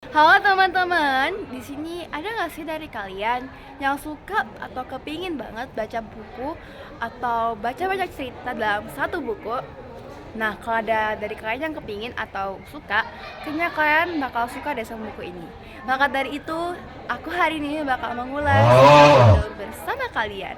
Halo teman-teman, di sini ada nggak sih dari kalian yang suka atau kepingin banget baca buku atau baca-baca cerita dalam satu buku? Nah, kalau ada dari kalian yang kepingin atau suka, kayaknya kalian bakal suka deh sama buku ini. Maka dari itu, aku hari ini bakal mengulas buku bersama kalian.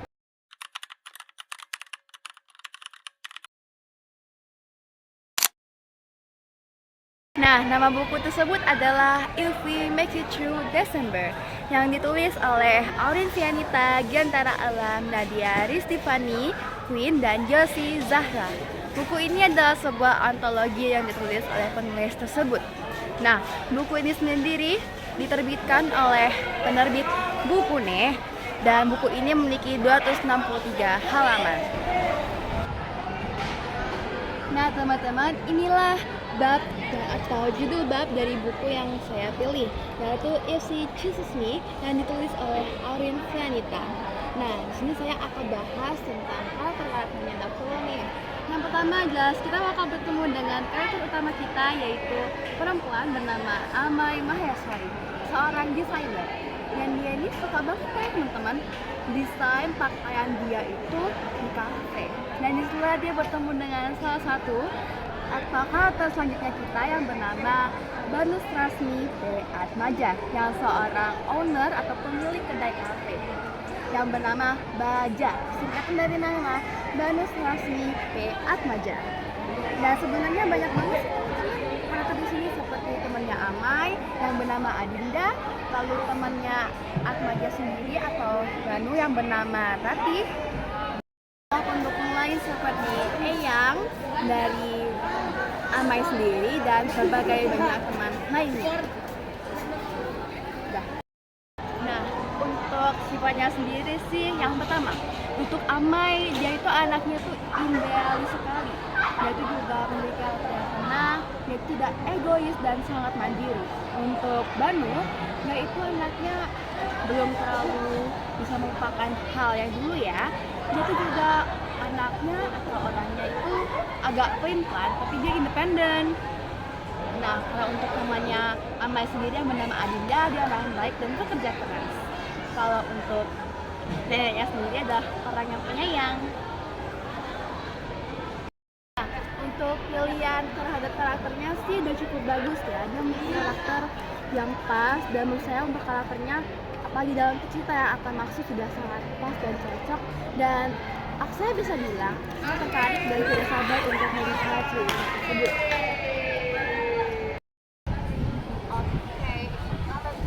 Nah, nama buku tersebut adalah If We Make It Through December yang ditulis oleh Aurin Fianita, Giantara Alam, Nadia Ristifani, Queen, dan Josie Zahra. Buku ini adalah sebuah antologi yang ditulis oleh penulis tersebut. Nah, buku ini sendiri diterbitkan oleh penerbit Bukune dan buku ini memiliki 263 halaman. Nah teman-teman, inilah bab atau judul bab dari buku yang saya pilih, yaitu If She Chooses Me yang ditulis oleh Aurin Fianita. Nah, di sini saya akan bahas tentang karakter-karakternya dahulu nih. Yang pertama jelas kita bakal bertemu dengan karakter utama kita, yaitu perempuan bernama Amai Maheswari, seorang desainer. Dan dia ini suka banget ya teman-teman, desain pakaian dia itu di kafe. Dan disitulah dia bertemu dengan salah satu atau karakter selanjutnya kita yang bernama Banus Rasmi P. Atmaja, yang seorang owner atau pemilik kedai kafe yang bernama Baja, singkatan dari nama Banus Rasmi P. Atmaja. Dan sebenarnya banyak banget karakter di sini, seperti temannya Amai yang bernama Adinda, lalu temannya Atmaja sendiri atau Banu yang bernama Ratih, pendukung lain seperti Eyang dari Amai sendiri dan berbagai banyak teman lainnya. Nah, untuk sifatnya sendiri sih, yang pertama, untuk Amai, dia itu anaknya tuh idealis sekali. Dia itu juga memiliki karakter yang tenang, dia tidak egois dan sangat mandiri. Untuk Banu, dia itu anaknya belum terlalu bisa melupakan hal yang dulu ya. Dia itu juga anaknya atau orangnya itu agak pelin-pelan, tapi dia independen. Nah, kalau untuk namanya Amai sendiri yang bernama Adinda, dia orang yang baik dan pekerja keras. Kalau untuk neneknya sendiri adalah orang yang penyayang. Nah, untuk pilihan terhadap karakternya sih udah cukup bagus ya. Dia memiliki karakter yang pas, dan menurut saya untuk karakternya apalagi dalam cerita yang akan masuk sudah sangat pas dan cocok. Dan saya bisa bilang saya tertarik dan tidak sabar untuk melihat cerita tersebut.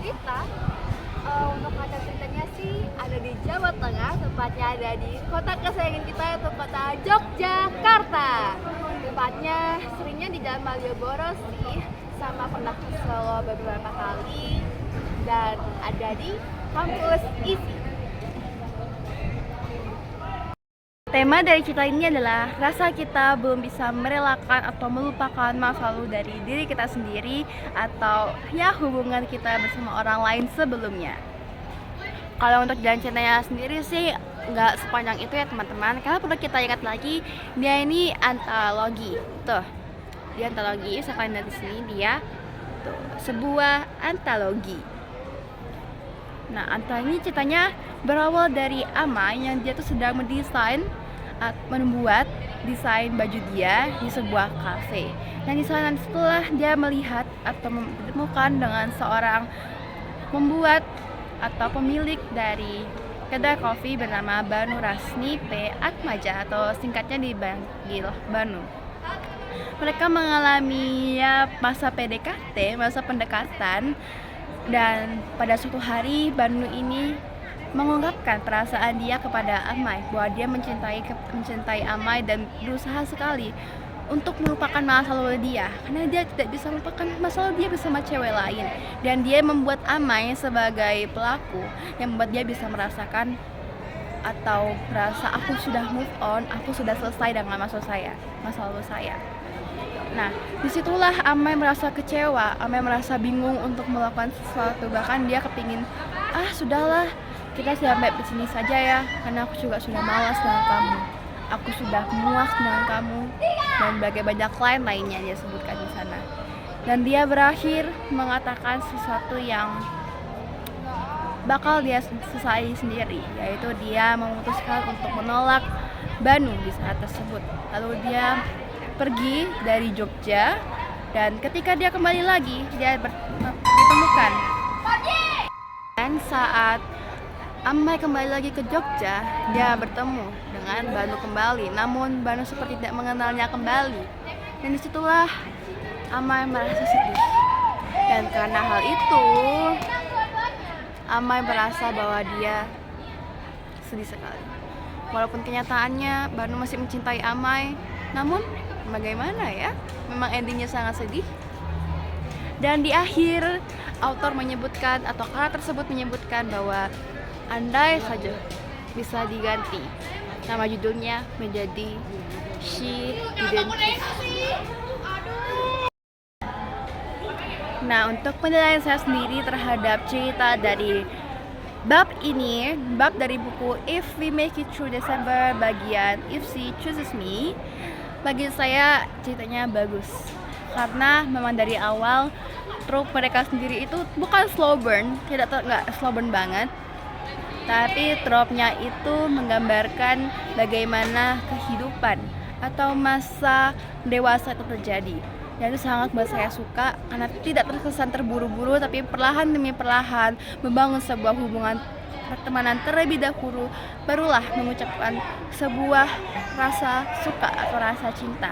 Kita untuk kaca ceritanya sih ada di Jawa Tengah, tepatnya ada di kota kesayangan kita, yaitu kota Yogyakarta. Tepatnya seringnya di Jalan Malioboro sih, sama pernah ke Solo beberapa kali, dan ada di kampus ISI. Tema dari cerita ini adalah rasa kita belum bisa merelakan atau melupakan masa lalu dari diri kita sendiri, atau ya hubungan kita bersama orang lain sebelumnya. Kalau untuk jalan ceritanya sendiri sih nggak sepanjang itu ya teman-teman, karena perlu kita ingat lagi dia ini antologi. Tuh, dia antologi, sekalian dari sini dia tuh sebuah antologi. Nah, antologi ceritanya berawal dari Amai yang dia tuh sedang membuat desain baju dia di sebuah kafe. Dan di sana setelah dia melihat atau menemukan dengan seorang pembuat atau pemilik dari kedai kopi bernama Banu Rasmi P. Atmaja, atau singkatnya dipanggil Banu. Mereka mengalami ya masa PDKT, masa pendekatan, dan pada suatu hari Banu ini mengungkapkan perasaan dia kepada Amai, bahwa dia mencintai Amai dan berusaha sekali untuk melupakan masa lalu dia, karena dia tidak bisa melupakan masa lalu dia bersama cewek lain. Dan dia membuat Amai sebagai pelaku yang membuat dia bisa merasakan atau merasa aku sudah move on, aku sudah selesai dengan masa lalu saya. Nah, disitulah Amai merasa kecewa, Amai merasa bingung untuk melakukan sesuatu, bahkan dia kepingin sudahlah, kita sampai di sini saja ya, karena aku juga sudah malas dengan kamu, aku sudah muak dengan kamu, dan banyak lainnya dia sebutkan di sana. dan dia berakhir mengatakan sesuatu yang bakal dia sesali sendiri, yaitu dia memutuskan untuk menolak Banu di saat tersebut. Lalu dia pergi dari Jogja, dan ketika dia kembali lagi dia ditemukan. Dan saat Amai kembali lagi ke Jogja, dia bertemu dengan Banu kembali. Namun Banu seperti tidak mengenalnya kembali. Dan disitulah Amai merasa sedih. Dan karena hal itu, Amai merasa bahwa dia sedih sekali. Walaupun kenyataannya Banu masih mencintai Amai, namun bagaimana ya? Memang endingnya sangat sedih. Dan di akhir, autor menyebutkan atau karakter tersebut menyebutkan bahwa andai saja bisa diganti nama judulnya menjadi She Didn't Kiss. Nah, untuk penilaian saya sendiri terhadap cerita dari bab ini, bab dari buku If We Make It Through December bagian If She Chooses Me, bagi saya ceritanya bagus. Karena memang dari awal trope mereka sendiri itu bukan slow burn, nggak slow burn banget, tapi trope-nya itu menggambarkan bagaimana kehidupan atau masa dewasa itu terjadi. Dan itu sangat buat saya suka karena tidak terkesan terburu-buru, tapi perlahan demi perlahan membangun sebuah hubungan pertemanan terlebih dahulu, barulah mengucapkan sebuah rasa suka atau rasa cinta.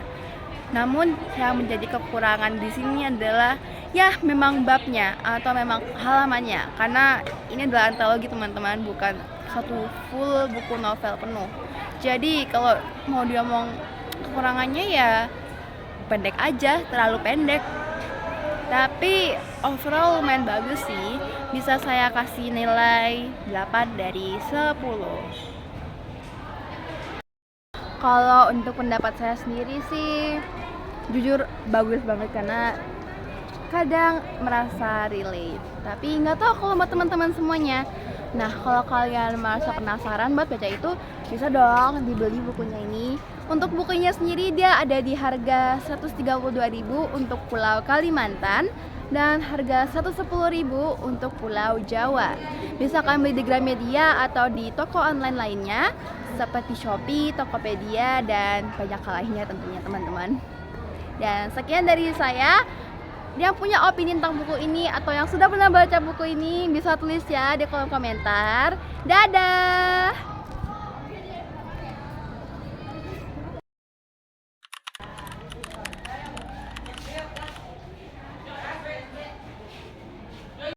Namun yang menjadi kekurangan di sini adalah ya memang babnya atau memang halamannya, karena ini adalah antologi teman-teman, bukan satu full buku novel penuh. Jadi kalau mau diomong kekurangannya ya pendek aja, terlalu pendek. Tapi overall lumayan bagus sih. Bisa saya kasih nilai 8 dari 10. Kalau untuk pendapat saya sendiri sih jujur bagus banget, karena kadang merasa relate, tapi nggak tahu kalau buat teman-teman semuanya. Nah, kalau kalian merasa penasaran buat baca itu, bisa dong dibeli bukunya ini. Untuk bukunya sendiri dia ada di harga 132.000 untuk Pulau Kalimantan dan harga 110.000 untuk Pulau Jawa. Bisa kalian beli di Gramedia atau di toko online lainnya seperti Shopee, Tokopedia, dan banyak lainnya tentunya teman-teman. Dan sekian dari saya. Yang punya opini tentang buku ini atau yang sudah pernah baca buku ini bisa tulis ya di kolom komentar. Dadah!